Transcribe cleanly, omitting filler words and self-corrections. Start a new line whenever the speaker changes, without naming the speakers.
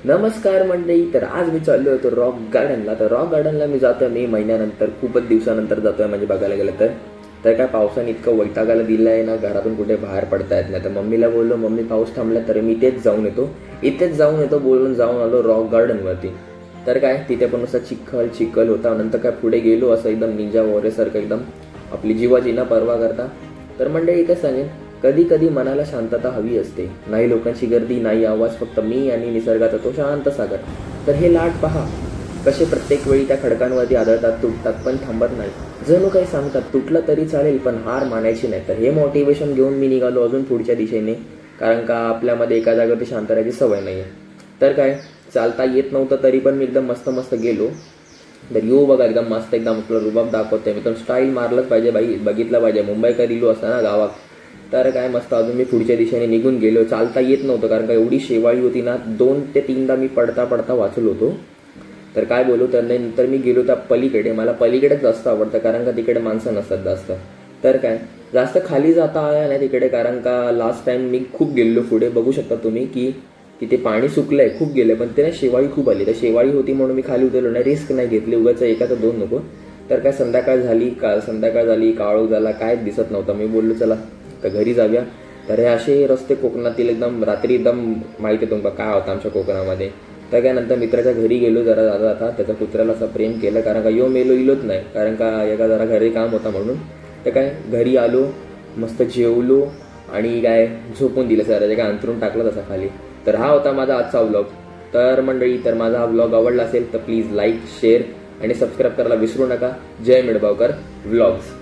नमस्कार मंडळी. तर आज मी चाललो होतो रॉक गार्डनला. तर रॉक गार्डनला मी जातोय मे महिन्यानंतर, खूपच दिवसानंतर जातोय. म्हणजे बघायला गेलं तर काय पावसाने इतकं वैतागाला दिलंय ना, घरातून कुठे बाहेर पडता येत नाही. तर मम्मीला बोललो, मम्मी पाऊस थांबला तर मी इथेच जाऊन येतो बोलून जाऊन आलो रॉक गार्डनवरती. तर काय तिथे पण असा चिखल होता. नंतर काय पुढे गेलो असं एकदम निंजा वॉरियरसारखं, एकदम आपली जीवाची न पर्वा करता. तर मंडळी इथे सांगेन, कधी कधी मनाला शांतता हवी असते. नाही लोकांची गर्दी, नाही आवाज, फक्त मी आणि निसर्गाचा तो शांत सागर. तर हे लाट पहा कसे प्रत्येक वेळी त्या खडकांवरती आदळतात, तुटतात पण थांबत नाही. जणू काही सांगतात तुटलं तरी चालेल पण हार मानायची नाही. तर हे मोटिवेशन घेऊन मी निघालो अजून पुढच्या दिशेने, कारण का आपल्यामध्ये एका जागेवरती शांत राहायची सवय नाही आहे. तर काय चालता येत नव्हतं तरी पण मी एकदम मस्त गेलो. तर येऊ बघा एकदम मस्त, एकदम आपलं रुबाब दाखवतोय मी. तर स्टाईल मारलंच पाहिजे बाई, बघितलं पाहिजे. मुंबईकर इलो असता ना गावात. तर काय मस्त अजून मी पुढच्या दिशेने निघून गेलो. चालता येत नव्हतं कारण का एवढी शेवाळी होती ना, 2 ते 3दा मी पडता वाचलो होतो. तर काय बोलू, तर नंतर मी गेलो त्या पलीकडे. मला पलीकडेच जास्त आवडतं कारण का तिकडे माणसं नसतात जास्त. तर काय जास्त खाली जाता आलं नाही तिकडे, कारण का लास्ट टाइम मी खूप गेलो पुढे. बघू शकता तुम्ही की तिथे पाणी सुकलंय, खूप गेले, पण ते शेवाळी खूप आली. तर शेवाळी होती म्हणून मी खाली उतरलो नाही, रिस्क नाही घेतली उगाच, एकाचं 2 नको. तर काय संध्याकाळ झाली, काळोख झाला, काय दिसत नव्हतं. मी बोललो चला तर घरी जाऊया. तर हे असे रस्ते कोकणातील एकदम रात्री एकदम माहिती आहे तुम्हाला काय होतं आमच्या कोकणामध्ये. तर काय नंतर मित्राच्या घरी गेलो. जरा जाता त्याच्या कुत्र्याला असं प्रेम केलं, कारण का यो मेलो इलोच नाही, कारण का एका जरा घरी काम होता म्हणून. तर काय घरी आलो, मस्त जेवलो आणि काय झोपून दिलं सर, काय अंतरून टाकलं तसा खाली. तर हा होता माझा आजचा व्लॉग. तर मंडळी, तर माझा हा व्लॉग आवडला असेल तर प्लीज लाईक, शेअर आणि सबस्क्राईब करायला विसरू नका. जय मिडबावकर व्लॉग्स.